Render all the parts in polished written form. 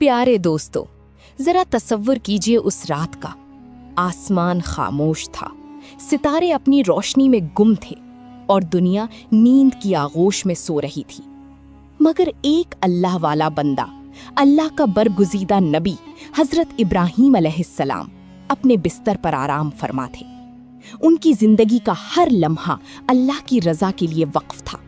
प्यारे दोस्तों, जरा तसव्वुर कीजिए उस रात का। आसमान खामोश था, सितारे अपनी रोशनी में गुम थे और दुनिया नींद की आगोश में सो रही थी। मगर एक अल्लाह वाला बंदा, अल्लाह का बरगुज़ीदा नबी हजरत इब्राहीम अलैहिस्सलाम अपने बिस्तर पर आराम फरमा थे। उनकी जिंदगी का हर लम्हा अल्लाह की रजा के लिए वक्फ था।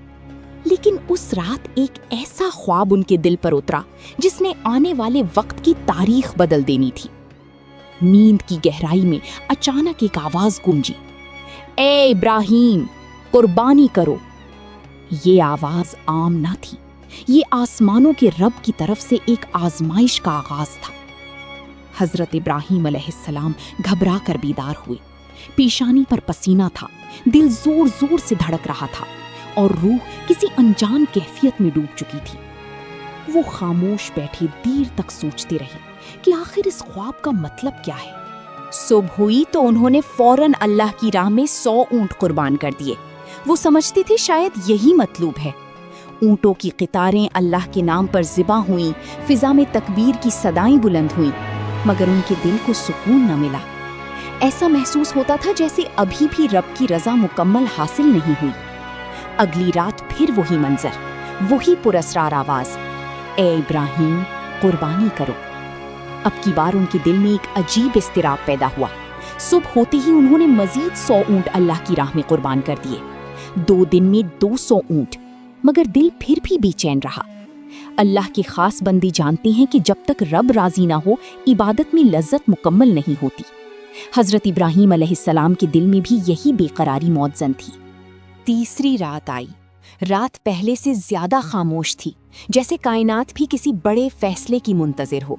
लेकिन उस रात एक ऐसा ख्वाब उनके दिल पर उतरा जिसने आने वाले वक्त की तारीख बदल देनी थी। नींद की गहराई में अचानक एक आवाज गूंजी, ए इब्राहीम, कुर्बानी करो। ये आवाज आम ना थी, ये आसमानों के रब की तरफ से एक आजमाइश का आगाज था। हजरत इब्राहीम अलैहिस्सलाम घबरा कर बीदार हुए। पेशानी पर पसीना था, दिल जोर जोर से धड़क रहा था और रूह किसी अनजान कैफियत में डूब चुकी थी। वो खामोश बैठे देर तक सोचते रहे कि आखिर इस ख्वाब का मतलब क्या है। सुबह हुई तो उन्होंने फौरन अल्लाह की राह में 100 ऊंट कुर्बान कर दिए। वो समझते थे शायद यही मतलूब है। ऊंटों की कितारें अल्लाह के नाम पर ज़िबा हुईं, फिजा में तकबीर की सदाएं बुलंद हुईं, मगर उनके दिल को सुकून न मिला। ऐसा महसूस होता था जैसे अभी भी रब की रजा मुकम्मल हासिल नहीं हुई। अगली रात फिर वही मंजर, वही पुरस्रार आवाज, ए इब्राहीम, कुर्बानी करो। अब की बार उनके दिल में एक अजीब इस्तिराब पैदा हुआ। सुबह होते ही उन्होंने मजीद 100 ऊंट अल्लाह की राह में कुर्बान कर दिए। 2 दिन में 200 ऊंट, मगर दिल फिर भी बेचैन रहा। अल्लाह के खास बंदी जानते हैं कि जब तक रब राजी ना हो, इबादत में लज्जत मुकम्मल नहीं होती। हजरत इब्राहीम अलैहिस्सलाम के दिल में भी यही बेकरारी मौजूद थी। तीसरी रात आई। रात पहले से ज्यादा खामोश थी, जैसे कायनात भी किसी बड़े फैसले की मुंतजिर हो।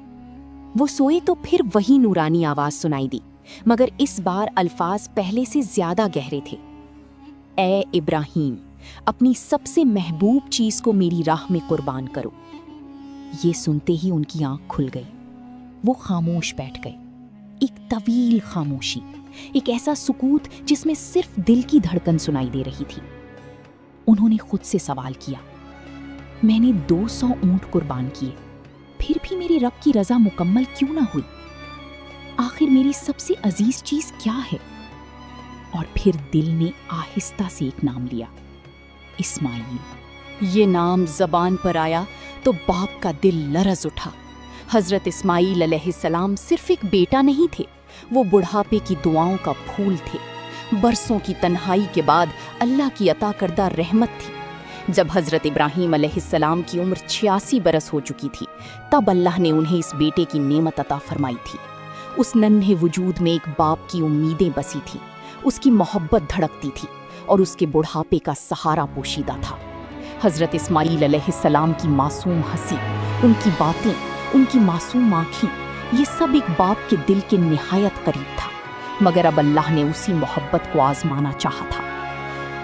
वो सोए तो फिर वही नूरानी आवाज सुनाई दी, मगर इस बार अल्फाज पहले से ज्यादा गहरे थे। ए इब्राहीम, अपनी सबसे महबूब चीज को मेरी राह में कुर्बान करो। ये सुनते ही उनकी आंख खुल गई। वो खामोश बैठ गए। एक तवील खामोशी, एक ऐसा सुकूत जिसमें सिर्फ दिल की धड़कन सुनाई दे रही थी। उन्होंने खुद से सवाल किया, मैंने 200 ऊंट कुर्बान किए, फिर भी मेरी रब की रजा मुकम्मल क्यों ना हुई? आखिर मेरी सबसे अजीज चीज क्या है? और फिर दिल ने आहिस्ता से एक नाम लिया, इस्माइल। ये नाम जबान पर आया तो बाप का दिल लरज उठा। हजरत इस्माइल अलैहिस्सलाम सिर्फ एक बेटा नहीं थे, वो बुढ़ापे की दुआओं का फूल थे। बरसों की तन्हाई के बाद अल्लाह की अता करदा रहमत थी। जब हजरत इब्राहीम अलैहिस्सलाम की उम्र 86 बरस हो चुकी थी, तब अल्लाह ने उन्हें इस बेटे की नेमत अता फरमाई थी। उस नन्हे वजूद में एक बाप की उम्मीदें बसी थी, उसकी मोहब्बत धड़कती थी और उसके बुढ़ापे का सहारा पोशीदा था। हजरत इस्माइल अलैहिस्सलाम की मासूम हंसी, उनकी बातें, उनकी मासूम आँखें, ये सब एक बाप के दिल के निहायत करीब था। मगर अब अल्लाह ने उसी मोहब्बत को आजमाना चाहा था।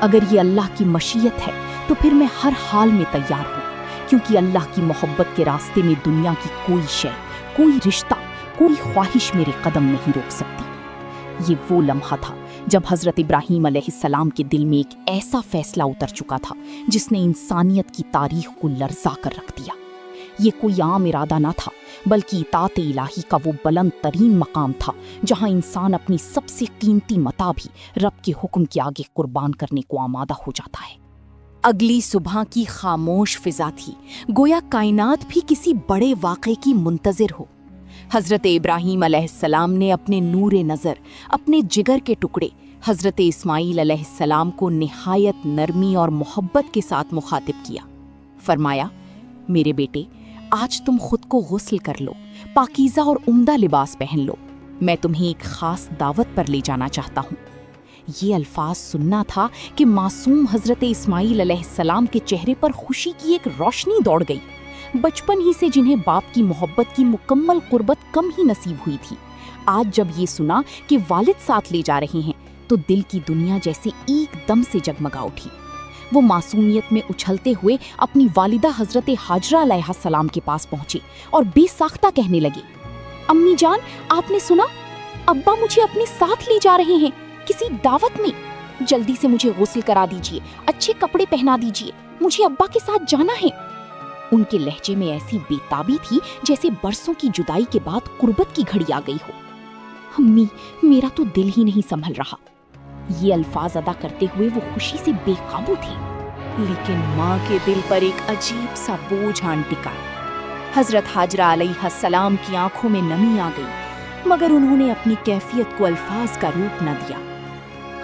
अगर ये अल्लाह की मशीयत है तो फिर मैं हर हाल में तैयार हूँ, क्योंकि अल्लाह की मोहब्बत के रास्ते में दुनिया की कोई शय, कोई रिश्ता, कोई ख्वाहिश मेरे कदम नहीं रोक सकती। ये वो लम्हा था जब हजरत इब्राहीम अलैहिस्सलाम के दिल में एक ऐसा फैसला उतर चुका था जिसने इंसानियत की तारीख को लर्जा कर रख दिया। ये कोई आम इरादा ना था, बल्कि इताअत इलाही का वो बुलंद तरीन मकाम था जहां इंसान अपनी सबसे कीमती मता भी रब के हुक्म के आगे कुर्बान करने को आमादा हो जाता है। अगली सुबह की खामोश फिजा थी, गोया कायनात भी किसी बड़े वाक़े की मुंतजिर हो। हजरत इब्राहीम अलैहिस्सलाम ने अपने नूरे नज़र, अपने जिगर के टुकड़े हजरत इस्माइल अलैहिस्सलाम को निहायत नरमी और मोहब्बत के साथ मुखातिब किया। फरमाया, मेरे बेटे, आज तुम खुद को गुस्ल कर लो, पाकीज़ा और उम्दा लिबास पहन लो। मैं तुम्हें एक खास दावत पर ले जाना चाहता हूँ। ये अल्फाज सुनना था कि मासूम हजरत इस्माइल अलैहिस्सलाम के चेहरे पर खुशी की एक रोशनी दौड़ गई। बचपन ही से जिन्हें बाप की मोहब्बत की मुकम्मल कुर्बत कम ही नसीब हुई थी, आज जब ये सुना कि वालिद साथ ले जा रहे हैं तो दिल की दुनिया जैसे एकदम से जगमगा उठी। वो मासूमियत में उछलते हुए अपनी वालिदा हजरत हाजरा अलैहिस्सलाम के पास पहुंचे और बेसाख्ता कहने लगे, अम्मी जान, आपने सुना? अब्बा मुझे अपने साथ ले जा रहे हैं किसी दावत में। जल्दी से मुझे गुस्ल करा दीजिए, अच्छे कपड़े पहना दीजिए, मुझे अब्बा के साथ जाना है। उन के लहजे में ऐसी बेताबी थी जैसे बरसों की जुदाई के बाद कुर्बत की घड़ी आ गई हो। अम्मी, मेरा तो दिल ही नहीं संभल रहा। ये अल्फाज अदा करते हुए वो खुशी से बेकाबू थे, लेकिन माँ के दिल पर एक अजीब सा बोझ आन टिका। हजरत हाजरा अलैहिस्सलाम की आंखों में नमी आ गई, मगर उन्होंने अपनी कैफियत को अल्फाज का रूप न दिया।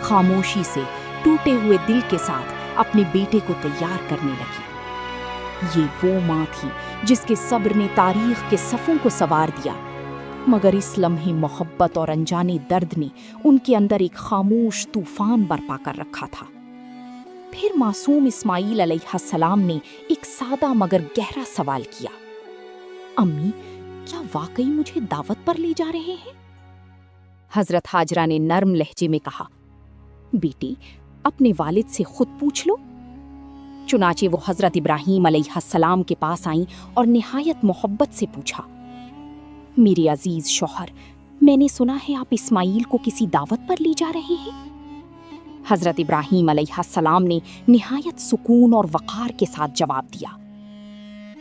खामोशी से टूटे हुए दिल के साथ अपने बेटे को तैयार करने लगी। ये वो माँ थी जिसके सब्र ने तारीख के सफ़ों को सवार दिया, मगर इस लम्हे मोहब्बत और अनजाने दर्द ने उनके अंदर एक खामोश तूफान बरपा कर रखा था। फिर मासूम इस्माइल अलैहिस्सलाम ने एक सादा मगर गहरा सवाल किया, अम्मी, क्या वाकई मुझे दावत पर ले जा रहे हैं? हजरत हाजरा ने नर्म लहजे में कहा, बेटी, अपने वालिद से खुद पूछ लो। चुनाचे वो हजरत इब्राहीम अलैहिस्सलाम के पास आईं और निहायत मोहब्बत से पूछा, मेरे अजीज शौहर, मैंने सुना है आप इस्माइल को किसी दावत पर ले जा रहे हैं। हजरत इब्राहीम अलैहिस्सलाम ने निहायत सुकून और वक़ार के साथ जवाब दिया,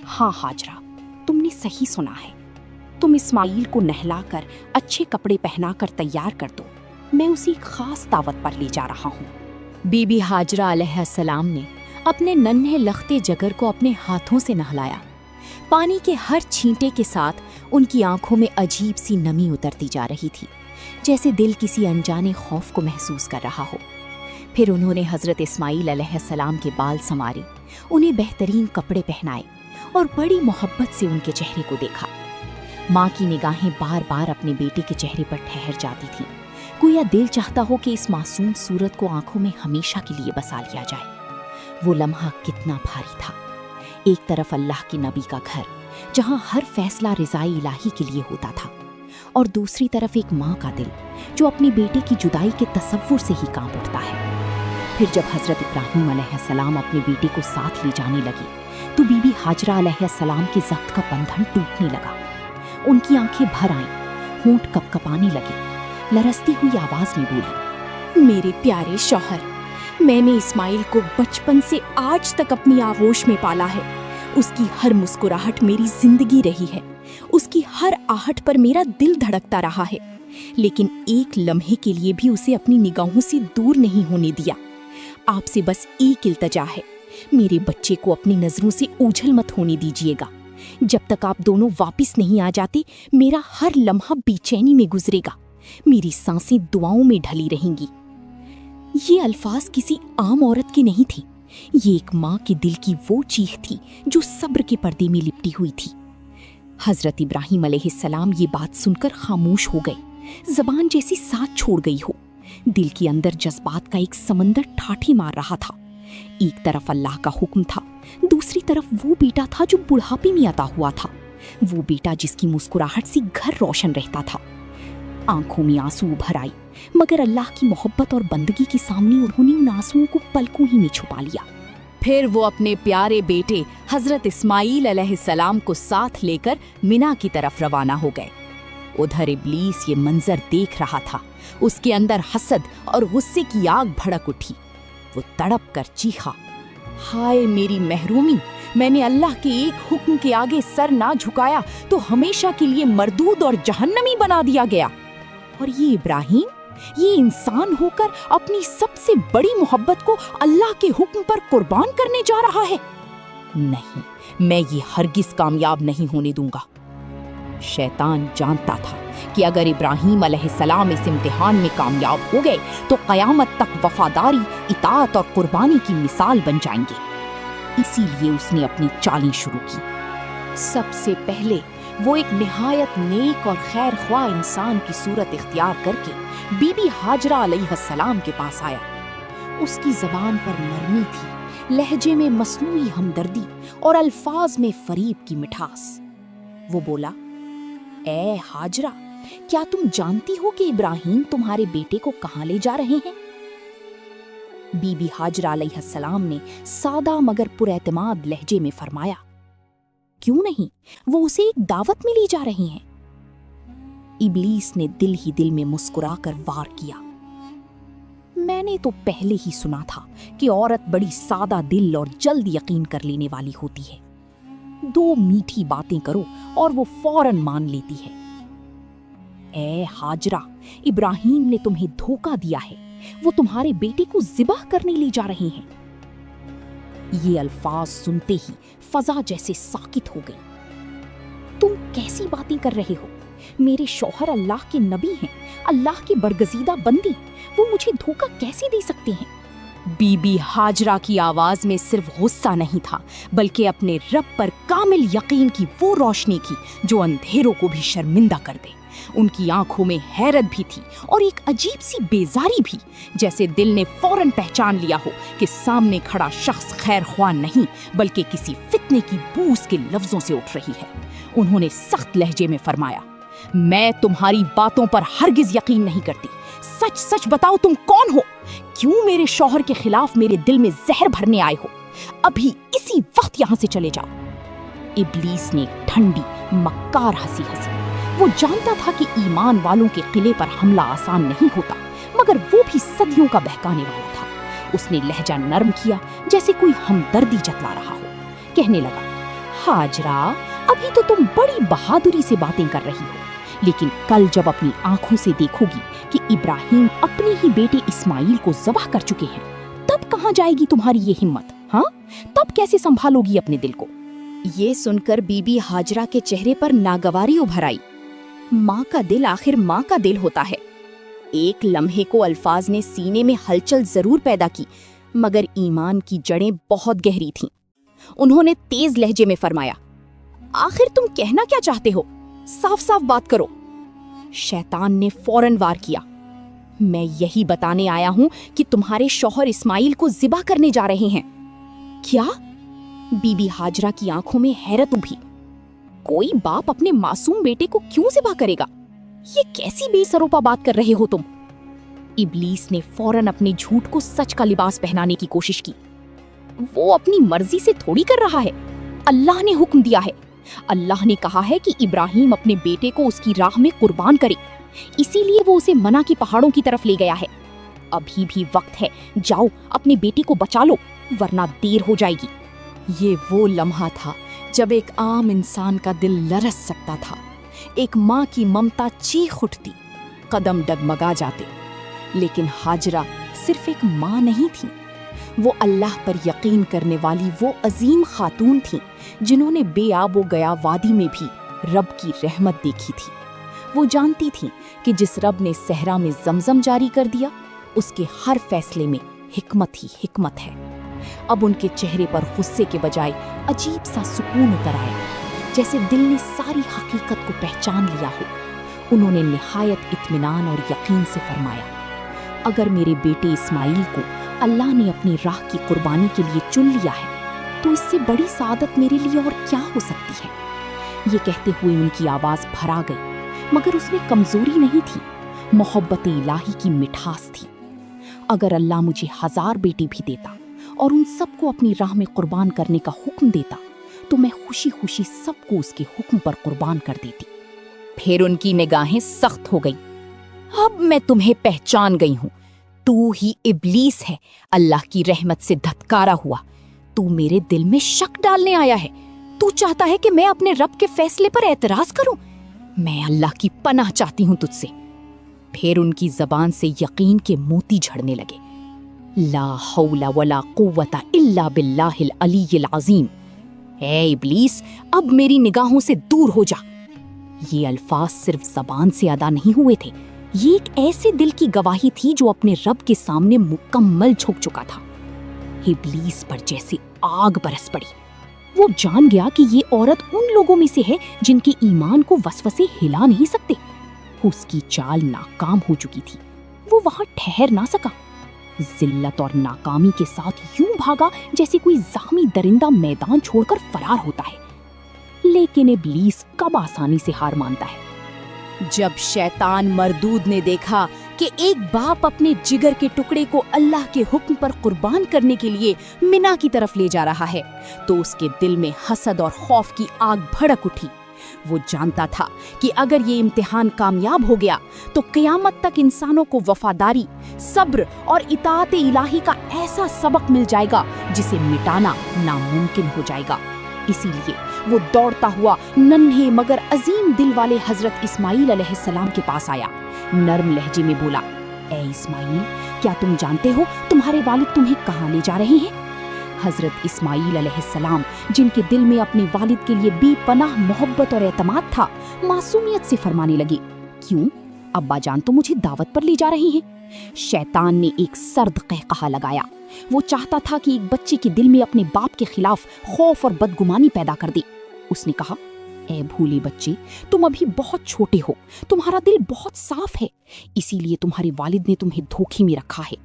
हाँ हाजरा, तुमने सही सुना है। तुम इस्माइल को नहलाकर अच्छे कपड़े पहनाकर तैयार कर दो, मैं उसी खास दावत पर ले जा रहा हूँ। बीबी हाजरा अलैहिस्सलाम ने अपने नन्हे लख्ते जगर को अपने हाथों से नहलाया। पानी के हर छींटे के साथ उनकी आंखों में अजीब सी नमी उतरती जा रही थी, जैसे दिल किसी अनजाने खौफ को महसूस कर रहा हो। फिर उन्होंने हजरत इस्माइल अलैहिस्सलाम के बाल संवारे, उन्हें बेहतरीन कपड़े पहनाए और बड़ी मोहब्बत से उनके चेहरे को देखा। माँ की निगाहें बार बार अपने बेटे के चेहरे पर ठहर जाती थी, गोया दिल चाहता हो कि इस मासूम सूरत को आंखों में हमेशा के लिए बसा लिया जाए। वो लम्हा कितना भारी था। एक तरफ अल्लाह के नबी का घर, जहां हर फैसला रिज़ाई इलाही के लिए होता था, और दूसरी तरफ एक माँ का दिल जो अपने बेटे की जुदाई के तसव्वुर से ही कांप उठता है। फिर जब हजरत इब्राहीम अलैहिस्सलाम अपने बेटे को साथ ले जाने लगे, तो बीबी हाजरा अलैहिस्सलाम के ज़ब्त का बंधन टूटने लगा। उनकी आंखें भर आईं, होंठ कपकपाने लगे। लरसती हुई आवाज में बोली, मेरे प्यारे शौहर, मैंने इस्माइल को बचपन से आज तक अपनी आगोश में पाला है। उसकी हर मुस्कुराहट मेरी जिंदगी रही है, उसकी हर आहट पर मेरा दिल धड़कता रहा है, लेकिन एक लम्हे के लिए भी उसे अपनी निगाहों से दूर नहीं होने दिया। आपसे बस एक इल्तजा है, मेरे बच्चे को अपनी नजरों से ओझल मत होने दीजिएगा। जब तक आप दोनों वापस नहीं आ जाते, मेरा हर लम्हा बेचैनी में गुजरेगा, मेरी सांसें दुआओं में ढली रहेंगी। ये अल्फाज किसी आम औरत की नहीं थी, ये एक माँ के दिल की वो चीख थी जो सब्र के पर्दे में लिपटी हुई थी। हजरत इब्राहीम अलैहिस्सलाम ये बात सुनकर खामोश हो गए, जबान जैसी साथ छोड़ गई हो। दिल के अंदर जज्बात का एक समंदर ठाठी मार रहा था। एक तरफ अल्लाह का हुक्म था, दूसरी तरफ वो बेटा था जो बुढ़ापे में अता हुआ था, वो बेटा जिसकी मुस्कुराहट से घर रोशन रहता था। आंखों में आंसू भर आई, मगर अल्लाह की मोहब्बत और बंदगी के सामने उन्होंने उन आंसुओं को पलकों ही में छुपा लिया। फिर वो अपने प्यारे बेटे हजरत इस्माइल अलैहिस्सलाम को साथ लेकर मिना की तरफ रवाना हो गए। उधर इब्लीस ये मंजर देख रहा था, उसके अंदर हसद और गुस्से की आग भड़क उठी। वो तड़प कर चीखा, हाय मेरी महरूमी, मैंने अल्लाह के एक हुक्म के आगे सर ना झुकाया तो हमेशा के लिए मरदूद और जहन्नमी बना दिया गया। और ये इब्राहीम, ये इंसान होकर अपनी सबसे बड़ी मोहब्बत को अल्लाह के हुक्म पर कुर्बान करने जा रहा है। नहीं, मैं ये हरगिज कामयाब नहीं होने दूंगा। शैतान जानता था कि अगर इब्राहीम अलैहिस्सलाम इस इम्तिहान में कामयाब हो गए तो क़यामत तक वफादारी, इताअत और कुर्बानी की मिसाल बन जाएंगे। इसीलिए उसने अपनी चालें शुरू की। सबसे पहले वो एक निहायत नेक और खैर ख्वाह इंसान की सूरत इख्तियार करके बीबी हाजरा अलैहिस्सलाम के पास आया। उसकी जबान पर नरमी थी, लहजे में मसनूई हमदर्दी और अल्फाज में फरीब की मिठास। वो बोला, ए हाजरा, क्या तुम जानती हो कि इब्राहीम तुम्हारे बेटे को कहाँ ले जा रहे हैं? बीबी हाजरा अलैहिस्सलाम ने सादा मगर पुरएतमाद लहजे में फरमाया, क्यों नहीं, वो उसे एक दावत में ले जा रहे हैं। इब्लीस ने दिल ही दिल में मुस्कुराकर वार किया, मैंने तो पहले ही सुना था कि औरत बड़ी सादा दिल और जल्द यकीन कर लेने वाली होती है। 2 मीठी बातें करो और वो फौरन मान लेती है। ए हाजरा, इब्राहिम ने तुम्हें धोखा दिया है, वो तुम्हारे बेटे को ज़िबह करने ले जा रहे हैं। ये अल्फाज सुनते ही फजा जैसे साकित हो गई। तुम कैसी बातें कर रहे हो? मेरे शौहर अल्लाह के नबी हैं, अल्लाह के बरगजीदा बंदी, वो मुझे धोखा कैसे दे सकते हैं? बीबी हाजरा की आवाज में सिर्फ गुस्सा नहीं था, बल्कि अपने रब पर कामिल यकीन की वो रोशनी थी जो अंधेरों को भी शर्मिंदा कर दे। उनकी आंखों में हैरत भी थी और एक अजीब सी बेजारी भी, जैसे दिल ने फौरन पहचान लिया हो कि सामने खड़ा शख्स खैर ख्वाह नहीं बल्कि किसी फितने की बू उसके लफ्जों से उठ रही है। उन्होंने सख्त लहजे में फरमाया, मैं तुम्हारी बातों पर हरगिज यकीन नहीं करती। सच सच बताओ, तुम कौन हो? क्यों मेरे शौहर के खिलाफ मेरे दिल में जहर भरने आए हो? अभी इसी वक्त यहाँ से चले जाओ। इब्लीस ने ठंडी मक्कार हंसी हंसी। वो जानता था कि ईमान वालों के किले पर हमला आसान नहीं होता, मगर वो भी सदियों का बहकाने वाला था। उसने लहजा नरम किया जैसे कोई हमदर्दी जतला रहा हो। कहने लगा, हाजरा, अभी तो तुम बड़ी बहादुरी से बातें कर रही हो, लेकिन कल जब अपनी आंखों से देखोगी कि इब्राहिम अपने ही बेटे इस्माइल को ज़बह कर चुके हैं, तब कहाँ जाएगी तुम्हारी ये हिम्मत? हाँ, तब कैसे संभालोगी अपने दिल को? ये सुनकर बीबी हाजरा के चेहरे पर नागवारी उभर आई। माँ का दिल आखिर माँ का दिल होता है। एक लम्हे को अल्फाज ने सीने में हलचल जरूर पैदा की, मगर ईमान की जड़ें बहुत गहरी थीं। उन्होंने तेज लहजे में फरमाया, आखिर तुम कहना क्या चाहते हो? साफ साफ बात करो। शैतान ने फौरन वार किया, मैं यही बताने आया हूं कि तुम्हारे शौहर इस्माइल को ज़िबा करने जा रहे हैं। क्या? बीबी हाजरा की आंखों में हैरत उभरी। कोई बाप अपने मासूम बेटे को क्यों ज़िबा करेगा? ये कैसी बेसरोपा बात कर रहे हो तुम? इब्लीस ने फौरन अपने झूठ को सच का लिबास पहनाने की कोशिश की। वो अपनी मर्जी से थोड़ी कर रहा है, अल्लाह ने हुक्म दिया है। अल्लाह ने कहा है कि इब्राहिम अपने बेटे को उसकी राह में कुर्बान करे, इसीलिए वो उसे मना की पहाड़ों की तरफ ले गया है। अभी भी वक्त है, जाओ अपने बेटे को बचा लो, वरना देर हो जाएगी। ये वो लम्हा था जब एक आम इंसान का दिल लरस सकता था। एक माँ की ममता चीख उठती, कदम डगमगा जाते। लेकिन हाजरा सिर्फ एक माँ नहीं थी, वो अल्लाह पर यकीन करने वाली वो अजीम खातून थी जिन्होंने बेआबो गया वादी में भी रब की रहमत देखी थी। वो जानती थी कि जिस रब ने सहरा में जमजम जारी कर दिया, उसके हर फैसले में हिकमत ही हिकमत है। अब उनके चेहरे पर गुस्से के बजाय अजीब सा सुकून उतर आया, जैसे दिल ने सारी हकीकत को पहचान लिया हो। उन्होंने निहायत इत्मीनान और यकीन से फरमाया, अगर मेरे बेटे इस्माइल को अल्लाह ने अपनी राह की कुर्बानी के लिए चुन लिया है, तो इससे बड़ी सादत मेरे लिए और क्या हो सकती है। ये कहते हुए उनकी आवाज़ भरा गई, मगर उसमें कमजोरी नहीं थी, मोहब्बत इलाही की मिठास थी। अगर अल्लाह मुझे 1000 बेटे भी देता और उन सबको अपनी राह में कुर्बान करने का हुक्म देता, तो मैं खुशी खुशी सबको उसके हुक्म पर कुर्बान कर देती। फिर उनकी निगाहें सख्त हो गईं। अब मैं तुम्हें पहचान गई हूँ, तू ही इब्लीस है, अल्लाह की रहमत से धत्कारा हुआ। तू मेरे दिल में शक डालने आया है। तू चाहता है कि मैं अपने रब के फैसले पर एतराज करूं? मैं अल्लाह की पनाह चाहती हूं तुझसे। फिर उनकी जबान से यकीन के मोती झड़ने लगे। ला हौला वला कुव्वता इल्ला बिल्लाहिल अलीयिल अज़ीम। ए इब्लीस, अब मेरी निगाहों से दूर हो जा। ये अल्फाज सिर्फ जबान से अदा नहीं हुए थे, ये एक ऐसे दिल की गवाही थी जो अपने रब के सामने मुकम्मल झुक चुका था। इब्लीस पर जैसे आग बरस पड़ी। वो जान गया कि ये औरत उन लोगों में से है जिनके ईमान को वसवसे हिला नहीं सकते। उसकी चाल नाकाम हो चुकी थी, वो वहां ठहर ना सका। जिल्लत और नाकामी के साथ यूं भागा जैसे कोई ज़ख्मी दरिंदा मैदान छोड़कर फरार होता है। लेकिन इब्लीस कब आसानी से हार मानता है। जब शैतान मरदूद ने देखा कि एक बाप अपने जिगर के टुकड़े को अल्लाह के हुक्म पर कुर्बान करने के लिए मिना की तरफ ले जा रहा है, तो उसके दिल में हसद और खौफ की आग भड़क उठी। वो जानता था कि अगर ये इम्तिहान कामयाब हो गया तो क़यामत तक इंसानों को वफादारी, सब्र और इताअत इलाही का ऐसा सबक मिल जाएगा जिसे मिटाना नामुमकिन हो जाएगा। इसीलिए वो दौड़ता हुआ नन्हे मगर अजीम दिल वाले हजरत इस्माईल अलैहिस्सलाम के पास आया। नर्म लहजे में बोला, ए इस्माईल, क्या तुम जानते हो तुम्हारे वालिद तुम्हें कहाँ ले जा रहे हैं? हजरत इस्माईल अलैहिस्सलाम, जिनके दिल में अपने वालिद के लिए बेपनाह मोहब्बत और एतमाद था, मासूमियत से फरमाने लगे, क्यों अब्बा जान तो मुझे दावत पर ले जा रही हैं। शैतान ने एक सर्द कहकहा लगाया। वो चाहता था कि एक बच्चे के दिल में अपने बाप के खिलाफ खौफ और बदगुमानी पैदा कर दे। उसने कहा, ए भूले बच्चे, तुम अभी बहुत छोटे हो, तुम्हारा दिल बहुत साफ है, इसीलिए तुम्हारे वालिद ने तुम्हें धोखे में रखा है।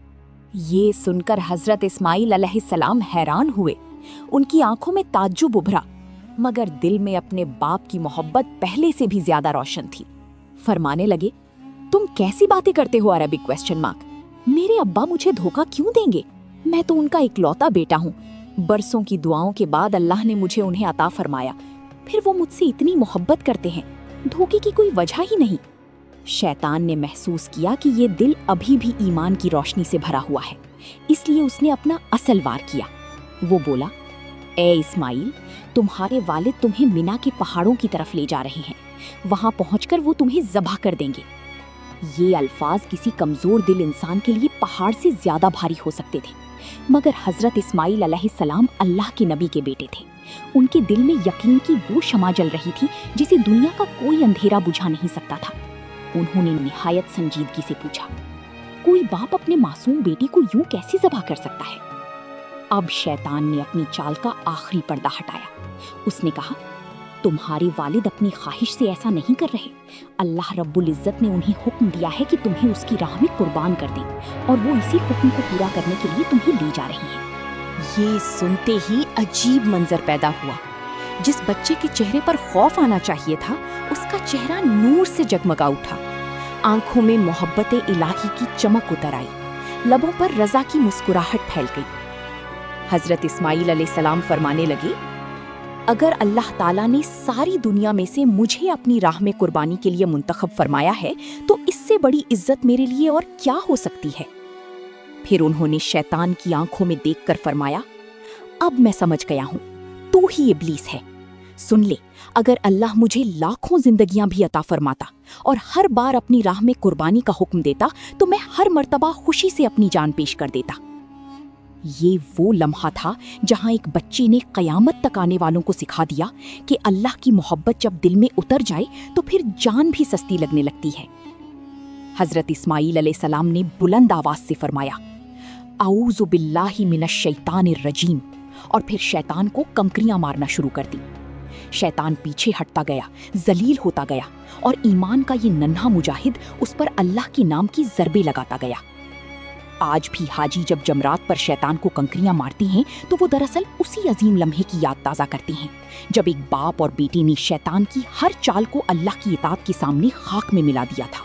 ये सुनकर हजरत इस्माईल अलैहिस्सलाम हैरान हुए। उनकी आंखों में ताज्जुब उभरा, मगर दिल में अपने बाप की मोहब्बत पहले से भी ज्यादा रोशन थी। फरमाने लगे, तुम कैसी बातें करते हो अरबिक क्वेश्चन मार्क। मेरे अब्बा मुझे धोखा क्यों देंगे? मैं तो उनका इकलौता बेटा हूँ। बरसों की दुआओं के बाद अल्लाह ने मुझे उन्हें अता फरमाया, फिर वो मुझसे इतनी मोहब्बत करते हैं, धोखे की कोई वजह ही नहीं। शैतान ने महसूस किया कि ये दिल अभी भी ईमान की रोशनी से भरा हुआ है, इसलिए उसने अपना असल वार किया। वो बोला, ए इस्माईल, तुम्हारे वालिद तुम्हें मिना के पहाड़ों की तरफ ले जा रहे हैं, वहां पहुंचकर वो तुम्हें ज़बह कर देंगे। ये अल्फाज किसी कमजोर दिल इंसान के लिए पहाड़ से ज्यादा भारी हो सकते थे, मगर हजरत इस्माईल अलैहिस्सलाम अल्लाह के नबी के बेटे थे। उनके दिल में यकीन की वो शमा जल रही थी जिसे दुनिया का कोई अंधेरा बुझा नहीं सकता था। उन्होंने निहायत संजीदगी से पूछा, कोई बाप अपने मासूम बेटी को यूं कैसे ज़बह कर सकता है? अब शैतान ने अपनी चाल का आखिरी पर्दा हटाया। उसने कहा, तुम्हारे वालिद अपनी ख्वाहिश से ऐसा नहीं कर रहे। अल्लाह रब्बुल इज्जत ने उन्हें हुक्म दिया है कि तुम्हें उसकी राह में कुर्बान कर दे, और वो इसी हुक्म को पूरा करने के लिए तुम्हें ले जा रही है। ये सुनते ही अजीब मंजर पैदा हुआ। जिस बच्चे के चेहरे पर खौफ आना चाहिए था, उसका चेहरा नूर से जगमगा उठा। आंखों में मोहब्बत इलाही की चमक उतर आई, लबों पर रजा की मुस्कुराहट फैल गई। हजरत इस्माईल अलैहिस्सलाम फरमाने लगे, अगर अल्लाह ताला ने सारी दुनिया में से मुझे अपनी राह में कुर्बानी के लिए मुंतखब फरमाया है, तो इससे बड़ी इज्जत मेरे लिए और क्या हो सकती है। फिर उन्होंने शैतान की आंखों में देखकर फरमाया, अब मैं समझ गया हूँ, तू ही इब्लीस है। सुन ले, अगर अल्लाह मुझे लाखों जिंदगियां भी अता फरमाता और हर बार अपनी राह में कुर्बानी का हुक्म देता, तो मैं हर मर्तबा खुशी से अपनी जान पेश कर देता। ये वो लम्हा था जहां एक बच्चे ने कयामत तक आने वालों को सिखा दिया कि अल्लाह की मोहब्बत जब दिल में उतर जाए तो फिर जान भी सस्ती लगने लगती है। हजरत इस्माईल अलैहिस्सलाम ने बुलंद आवाज से फरमाया, आऊज़ु बिल्लाहि मिनश शैतानिर रजीम, और फिर शैतान को कंकरियां मारना शुरू कर दी। शैतान पीछे हटता गया, जलील होता गया, और ईमान का ये नन्हा मुजाहिद उस पर अल्लाह के नाम की ज़रबे लगाता गया। आज भी हाजी जब जमरात पर शैतान को कंकरियां मारती हैं, तो वो दरअसल उसी अजीम लम्हे की याद ताज़ा करती हैं, जब एक बाप और बेटी ने शैतान की हर चाल को अल्लाह की इताअत के सामने खाक में मिला दिया था।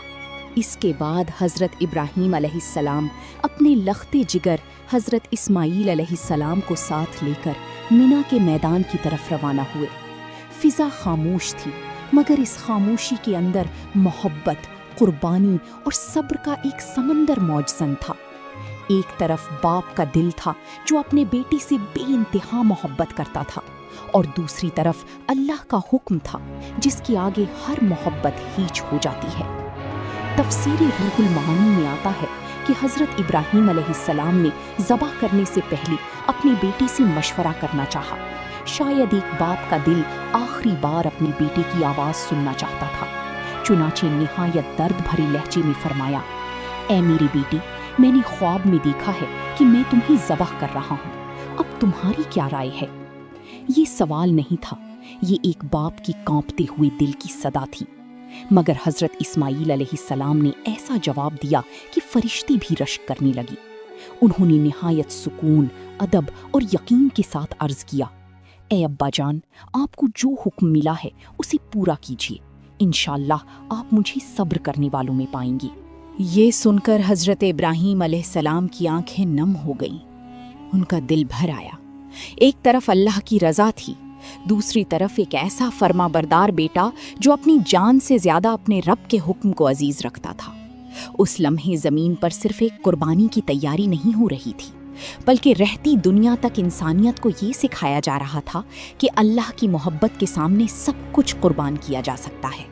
इसके बाद हज़रत इब्राहीम अलैहिस्सलाम अपने लख्ते जिगर हज़रत इस्माईल अलैहिस्सलाम को साथ लेकर मिना के मैदान की तरफ रवाना हुए। फिज़ा खामोश थी, मगर इस खामोशी के अंदर मोहब्बत, कुर्बानी और सब्र का एक समंदर मौजज़न था। एक तरफ बाप का दिल था जो अपने बेटी से बेइंतहा मोहब्बत करता था, और दूसरी तरफ अल्लाह का हुक्म था जिसके आगे हर मोहब्बत हीच हो जाती है। तफसीरे रूहुल मानी में आता है कि हज़रत इब्राहीम अलैहिस्सलाम ने ज़बह करने से पहले अपनी बेटी से मशवरा करना चाहा। शायद एक बाप का दिल आखिरी बार अपनी बेटी की आवाज़ सुनना चाहता था। चुनाचे निहायत दर्द भरे लहजे में फरमाया, ऐ मेरी बेटी, मैंने ख्वाब में देखा है कि मैं तुम्हें ज़बह कर रहा हूँ, अब तुम्हारी क्या राय है? ये सवाल नहीं था, ये एक बाप की कांपते हुए दिल की सदा थी। मगर हज़रत इस्माईल अलैहिस्सलाम ने ऐसा जवाब दिया कि फरिश्ते भी रश्क करने लगी। उन्होंने निहायत सुकून, अदब और यकीन के साथ अर्ज़ किया, ए अब्बा जान, आपको जो हुक्म मिला है उसे पूरा कीजिए, इंशाअल्लाह आप मुझे सब्र करने वालों में पाएंगे। ये सुनकर हज़रत इब्राहीम अलैहिस्सलाम की आंखें नम हो गईं। उनका दिल भर आया। एक तरफ अल्लाह की रज़ा थी, दूसरी तरफ एक ऐसा फर्मा बरदार बेटा जो अपनी जान से ज्यादा अपने रब के हुक्म को अजीज रखता था। उस लम्हे जमीन पर सिर्फ एक कुर्बानी की तैयारी नहीं हो रही थी, बल्कि रहती दुनिया तक इंसानियत को ये सिखाया जा रहा था कि अल्लाह की मोहब्बत के सामने सब कुछ कुर्बान किया जा सकता है।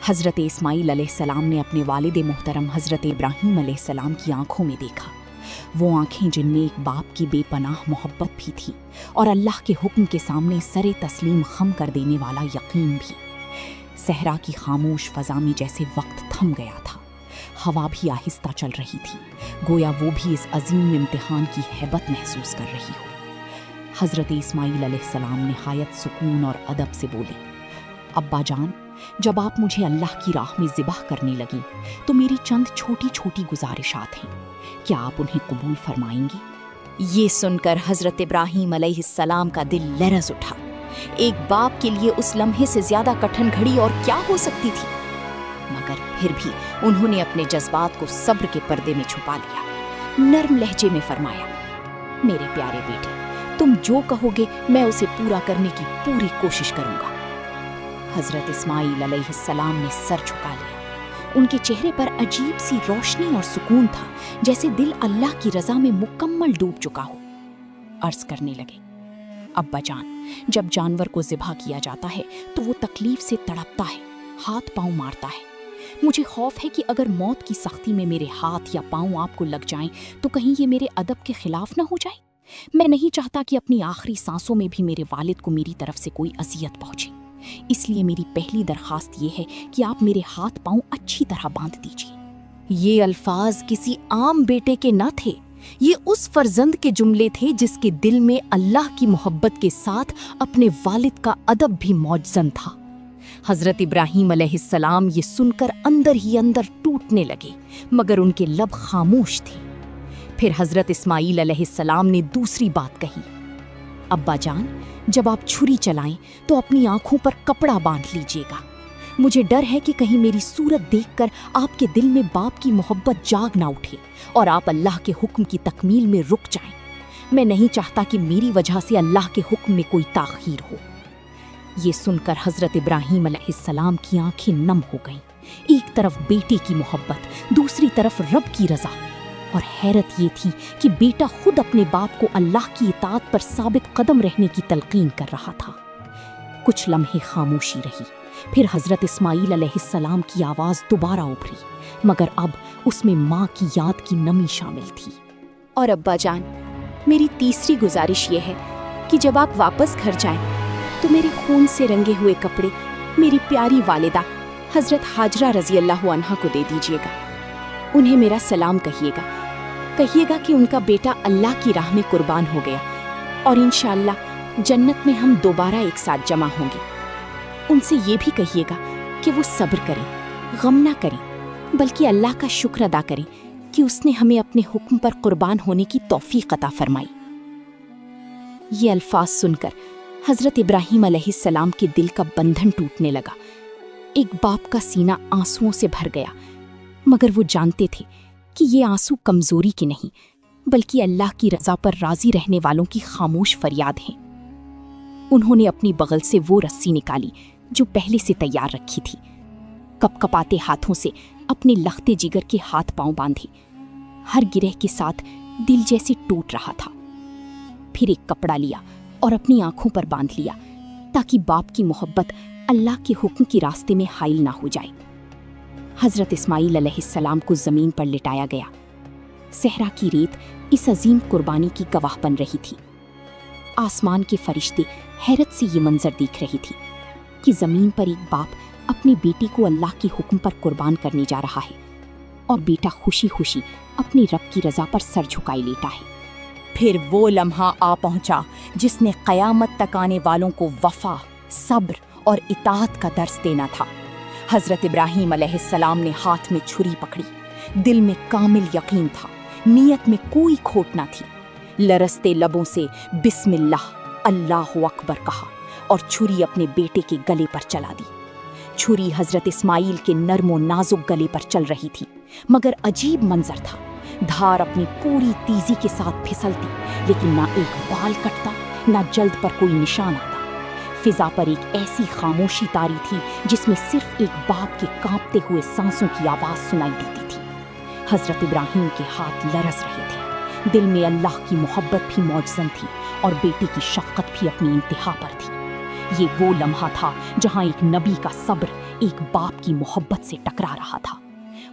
हज़रत इस्माईल अलैहिस्सलाम ने अपने वालिद मोहतरम हज़रत इब्राहीम अलैहिस्सलाम की आंखों में देखा, वो आंखें जिनमें एक बाप की बेपनाह मोहब्बत भी थी और अल्लाह के हुक्म के सामने सरे तस्लीम खम कर देने वाला यकीन भी। सहरा की खामोश फ़ज़ा में जैसे वक्त थम गया था, हवा भी आहिस्ता चल रही थी, गोया वो भी इस अजीम इम्तिहान की हैबत महसूस कर रही हो। हज़रत इस्माईल अलैहिस्सलाम नहायत सुकून और अदब से बोले, अब्बा जान, जब आप मुझे अल्लाह की राह में ज़िबाह करने लगी तो मेरी चंद छोटी छोटी गुजारिशात हैं, क्या आप उन्हें कबूल फरमाएंगी? ये सुनकर हज़रत इब्राहीम अलैहिस्सलाम का दिल लरज़ उठा। एक बाप के लिए उस लम्हे से ज़्यादा कठिन घड़ी और क्या हो सकती थी, मगर फिर भी उन्होंने अपने जज्बात को सब्र के पर्दे में छुपा लिया। नर्म लहजे में फरमाया, मेरे प्यारे बेटे, तुम जो कहोगे मैं उसे पूरा करने की पूरी कोशिश करूंगा। हज़रत इस्माईल अलैहिस्सलाम ने सर झुका लिया। उनके चेहरे पर अजीब सी रोशनी और सुकून था, जैसे दिल अल्लाह की रज़ा में मुकम्मल डूब चुका हो। अर्ज करने लगे, अब्बा जान, जब जानवर को ज़िबा किया जाता है तो वो तकलीफ से तड़पता है, हाथ पांव मारता है। मुझे खौफ है कि अगर मौत की सख्ती में मेरे हाथ या पांव आपको लग जाएं तो कहीं ये मेरे अदब के खिलाफ ना हो जाए। मैं नहीं चाहता कि अपनी आखिरी सांसों में भी मेरे वालिद को मेरी तरफ से कोई अजियत पहुंचे। इसलिए मेरी पहली दरखास्त ये है कि आप मेरे हाथ पांव अच्छी तरह बांध दीजिए। ये अल्फाज किसी आम बेटे के न थे, ये उस फर्जंद के जुमले थे जिसके दिल में अल्लाह की मोहब्बत के साथ अपने वालिद का अदब भी मौजज़न था। हज़रत इब्राहीम अलैहिस्सलाम ये सुनकर अंदर ही अंदर टूटने लगे, मगर उनके लब खामोश थे। फिर हज़रत इस्माईल अलैहिस्सलाम ने दूसरी बात कही, अब्बा जान, जब आप छुरी चलाएं तो अपनी आंखों पर कपड़ा बांध लीजिएगा। मुझे डर है कि कहीं मेरी सूरत देखकर आपके दिल में बाप की मोहब्बत जाग ना उठे और आप अल्लाह के हुक्म की तकमील में रुक जाएं। मैं नहीं चाहता कि मेरी वजह से अल्लाह के हुक्म में कोई ताख़ीर हो। ये सुनकर हज़रत इब्राहीम अलैहिस्सलाम की आंखें नम हो गईं। एक तरफ बेटे की मोहब्बत, दूसरी तरफ रब की रज़ा, और हैरत ये थी कि बेटा खुद अपने बाप को अल्लाह की इताअत पर साबित कदम रहने की तलकीन कर रहा था। कुछ लम्हे खामोशी रही, फिर हज़रत इस्माईल अलैहिस्सलाम की आवाज़ दोबारा उभरी, मगर अब उसमें माँ की याद की नमी शामिल थी। और अब्बा जान, मेरी तीसरी गुजारिश ये है कि जब आप वापस घर जाएं तो मेरे खून से रंगे हुए कपड़े मेरी प्यारी वालिदा हज़रत हाजरा रज़ी अल्लाह अन्हा को दे दीजिएगा। उन्हें मेरा सलाम कहिएगा कि उनका बेटा अल्लाह की राह में कुर्बान हो गया और इंशाअल्लाह जन्नत में हम दोबारा एक साथ जमा होंगे। उनसे ये भी कहिएगा कि वो सब्र करें, गम ना करें, बल्कि अल्लाह का शुक्र अदा करें कि उसने हमें अपने हुक्म पर कुर्बान होने की तौफीक अता फरमाई। ये अल्फाज सुनकर हज़रत इब्राहीम अलैहिस्सलाम के दिल का बंधन टूटने लगा। एक बाप का सीना आंसुओं से भर गया, मगर वो जानते थे कि ये आंसू कमज़ोरी के नहीं, बल्कि अल्लाह की रज़ा पर राज़ी रहने वालों की खामोश फरियाद हैं। उन्होंने अपनी बगल से वो रस्सी निकाली जो पहले से तैयार रखी थी। कपकपाते हाथों से अपने लखते जिगर के हाथ पांव बांधे। हर गिरह के साथ दिल जैसे टूट रहा था। फिर एक कपड़ा लिया और अपनी आंखों पर बांध लिया, ताकि बाप की मोहब्बत अल्लाह के हुक्म के रास्ते में हाइल ना हो जाए। हज़रत इस्माईल अलैहिस्सलाम को ज़मीन पर लिटाया गया। सहरा की रेत इस अजीम कुर्बानी की गवाह बन रही थी। आसमान के फरिश्ते हैरत से ये मंजर देख रही थी कि ज़मीन पर एक बाप अपने बेटे को अल्लाह के हुक्म पर कुर्बान करने जा रहा है और बेटा खुशी खुशी अपनी रब की रज़ा पर सर झुकाए लेटा है। फिर वो लम्हा आ पहुंचा जिसने क़यामत तक आने वालों को वफ़ा, सब्र और इताअत का दर्स देना था। हज़रत इब्राहीम अलैहिस्सलाम ने हाथ में छुरी पकड़ी। दिल में कामिल यकीन था, नीयत में कोई खोट ना थी। लरसते लबों से बिस्मिल्लाह अल्लाहु अकबर कहा और छुरी अपने बेटे के गले पर चला दी। छुरी हज़रत इस्माईल के नर्म और नाजुक गले पर चल रही थी, मगर अजीब मंजर था। धार अपनी पूरी तेजी के साथ फिसलती, लेकिन ना एक बाल कटता, ना जल्द पर कोई निशान आता। फिजा पर एक ऐसी खामोशी तारी थी जिसमें सिर्फ एक बाप के कांपते हुए सांसों की आवाज़ सुनाई देती थी। हज़रत इब्राहीम के हाथ लरस रहे थे, दिल में अल्लाह की मोहब्बत भी मौजज़न थी और बेटे की शफ़क़त भी अपनी इंतहा पर थी। ये वो लम्हा था जहाँ एक नबी का सब्र एक बाप की मोहब्बत से टकरा रहा था।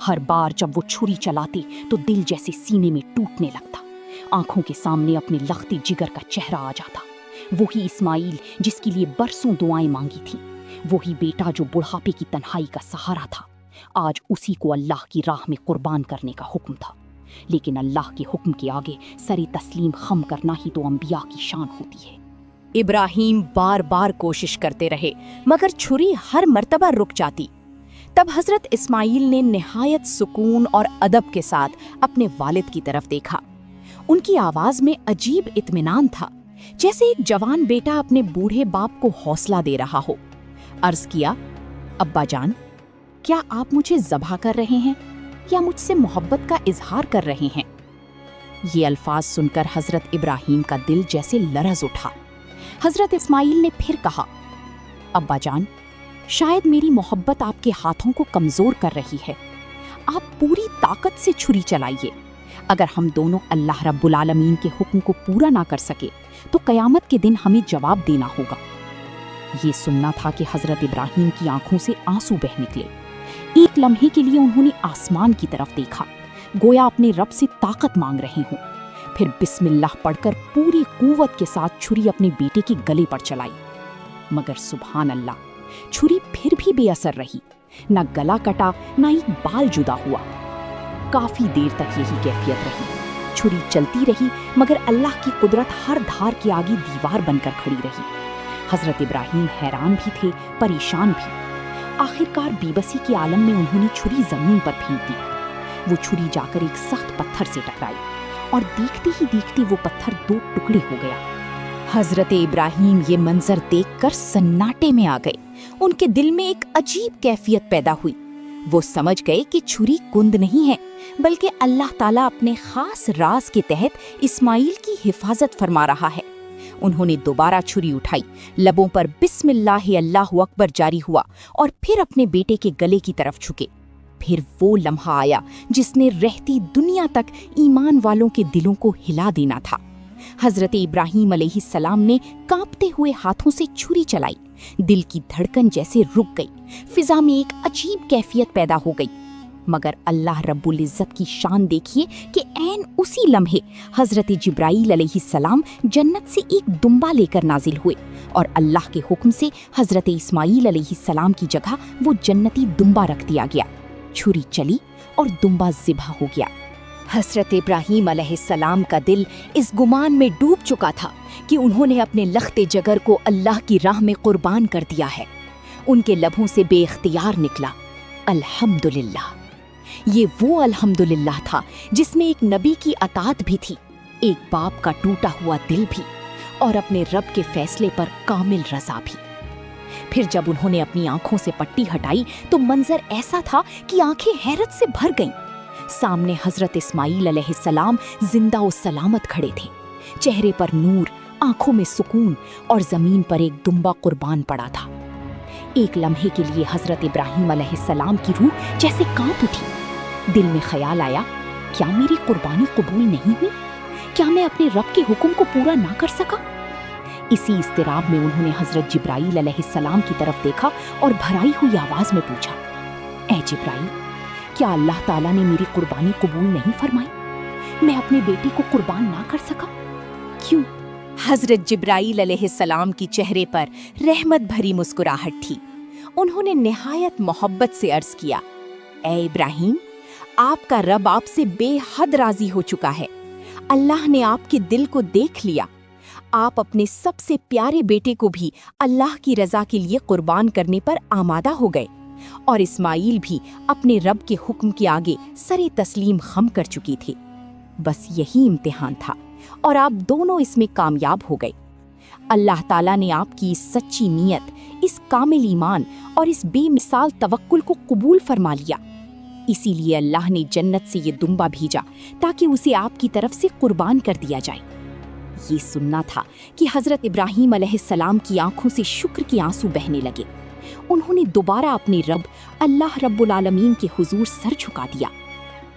हर बार जब वो छुरी चलाते तो दिल जैसे सीने में टूटने लगता। आंखों के सामने अपने लखते जिगर का चेहरा आ जाता। वही इस्माइल जिसके लिए बरसों दुआएं मांगी थी, वही बेटा जो बुढ़ापे की तन्हाई का सहारा था, आज उसी को अल्लाह की राह में कुर्बान करने का हुक्म था। लेकिन अल्लाह के हुक्म के आगे सरे तस्लीम खम करना ही तो अंबिया की शान होती है। इब्राहिम बार बार कोशिश करते रहे, मगर छुरी हर मर्तबा रुक जाती। तब हजरत इस्माइल ने निहायत सुकून और अदब के साथ अपने वालिद की तरफ देखा। उनकी आवाज में अजीब इत्मीनान था, जैसे एक जवान बेटा अपने बूढ़े बाप को हौसला दे रहा हो। अर्ज किया, अब्बा जान, क्या आप मुझे ज़बह कर रहे हैं या मुझसे मोहब्बत का इजहार कर रहे हैं? ये अल्फाज सुनकर हजरत इब्राहिम का दिल जैसे लरज उठा। हजरत इस्माइल ने फिर कहा, अब्बा जान, शायद मेरी मोहब्बत आपके हाथों को कमज़ोर कर रही है। आप पूरी ताकत से छुरी चलाइए। अगर हम दोनों अल्लाह रब्बुल आलमीन के हुक्म को पूरा ना कर सके तो क़यामत के दिन हमें जवाब देना होगा। ये सुनना था कि हजरत इब्राहिम की आंखों से आंसू बह निकले। एक लम्हे के लिए उन्होंने आसमान की तरफ देखा, गोया अपने रब से ताकत मांग रहे हों। फिर बिस्मिल्लाह पढ़कर पूरी कुव्वत के साथ छुरी अपने बेटे के गले पर चलाई। मगर सुभान अल्लाह, छुरी फिर भी बेअसर रही। न गला कटा, न एक बाल जुदा हुआ। काफी देर तक यही कैफियत रही। छुरी चलती रही, मगर अल्लाह की कुदरत हर धार के आगे दीवार बनकर खड़ी रही। हजरत इब्राहिम हैरान भी थे, परेशान भी। आखिरकार बेबसी के आलम में उन्होंने छुरी जमीन पर फेंक दी। वो छुरी जाकर एक सख्त पत्थर से टकराई और देखते ही देखते वो पत्थर 2 टुकड़े हो गया। हजरत इब्राहिम ये मंजर देखकर सन्नाटे में आ गए। उनके दिल में एक अजीब कैफियत पैदा हुई। वो समझ गए कि छुरी कुंद नहीं है, बल्कि अल्लाह ताला अपने खास राज के तहत इस्माइल की हिफाजत फरमा रहा है। उन्होंने दोबारा छुरी उठाई, लबों पर बिस्मिल्लाह अल्लाहु अकबर जारी हुआ और फिर अपने बेटे के गले की तरफ झुके। फिर वो लम्हा आया जिसने रहती दुनिया तक ईमान वालों के दिलों को हिला देना था। हजरत इब्राहिम अलैहिस्सलाम ने कांपते हुए हाथों से छुरी चलाई। दिल की धड़कन जैसे रुक गई। फिजा में एक अजीब कैफियत पैदा हो गई। मगर अल्लाह रब्बुल इज़्ज़त की शान देखिए कि ऐन उसी लम्हे हजरत जिब्राईल अलैहिस्सलाम जन्नत से एक दुम्बा लेकर नाजिल हुए और अल्लाह के हुक्म से हजरत इस्माईल अलैहिस्सलाम की जगह वो जन्नती दुम्बा रख दिया गया। छुरी चली और दुम्बा ज़िबह हो गया। हजरत इब्राहिम अलैहिस्सलाम का दिल इस गुमान में डूब चुका था कि उन्होंने अपने लखते जगर को अल्लाह की राह में कुर्बान कर दिया है। उनके लबों से बेइख्तियार निकला, अल्हम्दुलिल्लाह। ये वो अल्हम्दुलिल्लाह था जिसमें एक नबी की अतात भी थी, एक बाप का टूटा हुआ दिल भी, और अपने रब के फैसले पर कामिल रज़ा भी। फिर जब उन्होंने अपनी आंखों से पट्टी हटाई तो मंजर ऐसा था कि आंखें हैरत से भर गईं। सामने हजरत इस्माईल अलैहिस्सलाम जिंदा और सलामत खड़े थे, चेहरे पर नूर, आंखों में सुकून, और जमीन पर एक दुम्बा कुर्बान पड़ा था। एक लम्हे के लिए हजरत इब्राहिम अलैहिस्सलाम की रूह जैसे कांप उठी। दिल में ख्याल आया, क्या मेरी कुर्बानी कबूल नहीं हुई? क्या मैं अपने रब के हुक्म को पूरा ना कर सका? इसी इस्तिराब में उन्होंने हजरत जिब्राईल अलैहिस्सलाम की तरफ देखा और भराई हुई आवाज में पूछा, ऐ जिब्राईल, क्या अल्लाह ताला ने मेरी कुर्बानी कबूल नहीं फरमाई? मैं अपने बेटे को कुर्बान ना कर सका? क्यों? हजरत जिब्राईल अलैहिस्सलाम की चेहरे पर रहमत भरी मुस्कुराहट थी। उन्होंने निहायत मोहब्बत से अर्ज किया, ऐ इब्राहिम, आपका रब आपसे बेहद राजी हो चुका है। अल्लाह ने आपके दिल को देख लिया। आप अपने सबसे प्यारे बेटे को भी अल्लाह की रजा के लिए कुर्बान करने पर आमादा हो गए, और इस्माइल भी अपने रब के हुक्म के आगे सरे तस्लीम खम कर चुकी थी। बस यही इम्तिहान था और आप दोनों इसमें कामयाब हो गए। अल्लाह ताला ने आपकी इस सच्ची नीयत, इस कामिल ईमान और इस बेमिसाल तवक्कुल को कबूल फरमा लिया। इसीलिए अल्लाह ने जन्नत से ये दुम्बा भेजा ताकि उसे आपकी तरफ से कुर्बान कर दिया जाए। ये सुनना था कि हजरत इब्राहिम अलैहिस्सलाम की आंखों से शुक्र के आंसू बहने लगे। उन्होंने दोबारा अपने रब अल्लाह रब्बुल आलमीन के हुजूर सर झुका दिया।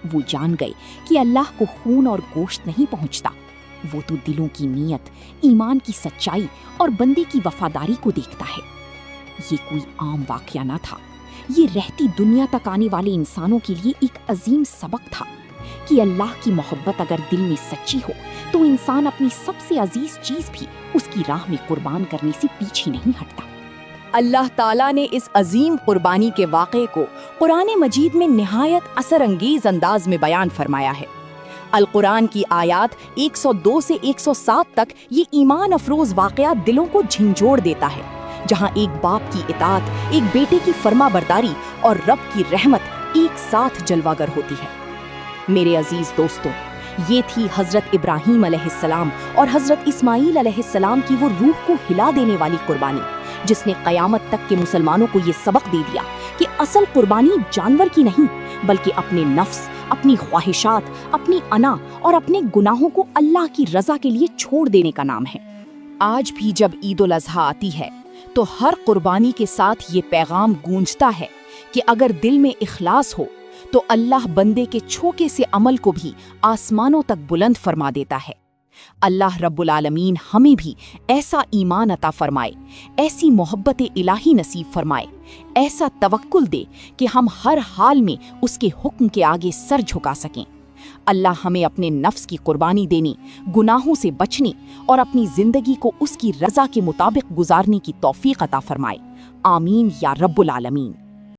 वो जान गए कि अल्लाह को खून और गोश्त नहीं पहुंचता, वो तो दिलों की नीयत, ईमान की सच्चाई और बंदे की वफादारी को देखता है। ये कोई आम वाकया ना था, ये रहती दुनिया तक आने वाले इंसानों के लिए एक अजीम सबक था कि अल्लाह की मोहब्बत अगर दिल में सच्ची हो तो इंसान अपनी सबसे अजीज चीज भी उसकी राह में कुर्बान करने से पीछे नहीं हटता। अल्लाह ताला ने इस अजीम कुर्बानी के वाक़े को कुरान मजीद में निहायत असरअंगेज अंदाज में बयान फरमाया है। अल कुरान की आयात 102 से 107 तक ये ईमान अफरोज वाक़या दिलों को झंझोड़ देता है, जहाँ एक बाप की इताअत, एक बेटे की फर्माबरदारी और रब की रहमत एक साथ जलवागर होती है। मेरे अजीज दोस्तों, ये थी हजरत इब्राहीम अलैहिस्सलाम और हजरत इस्माईल अलैहिस्सलाम की वो रूह को हिला देने वाली कुर्बानी, जिसने कयामत तक के मुसलमानों को ये सबक दे दिया कि असल कुर्बानी जानवर की नहीं, बल्कि अपने नफ्स, अपनी ख्वाहिशात, अपनी अना और अपने गुनाहों को अल्लाह की रजा के लिए छोड़ देने का नाम है। आज भी जब ईद उल अज़हा आती है तो हर कुर्बानी के साथ ये पैगाम गूंजता है कि अगर दिल में इखलास हो तो अल्लाह बंदे के छोटे से अमल को भी आसमानों तक बुलंद फरमा देता है। अल्लाह रब्बुल आलमीन हमें भी ऐसा ईमान अता फरमाए, ऐसी मोहब्बत इलाही नसीब फरमाए, ऐसा तवक्कुल दे कि हम हर हाल में उसके हुक्म के आगे सर झुका सकें। अल्लाह हमें अपने नफ्स की कुर्बानी देने, गुनाहों से बचने और अपनी जिंदगी को उसकी रजा के मुताबिक गुजारने की तौफीक अता फरमाए। आमीन या रब्बुल आलमीन।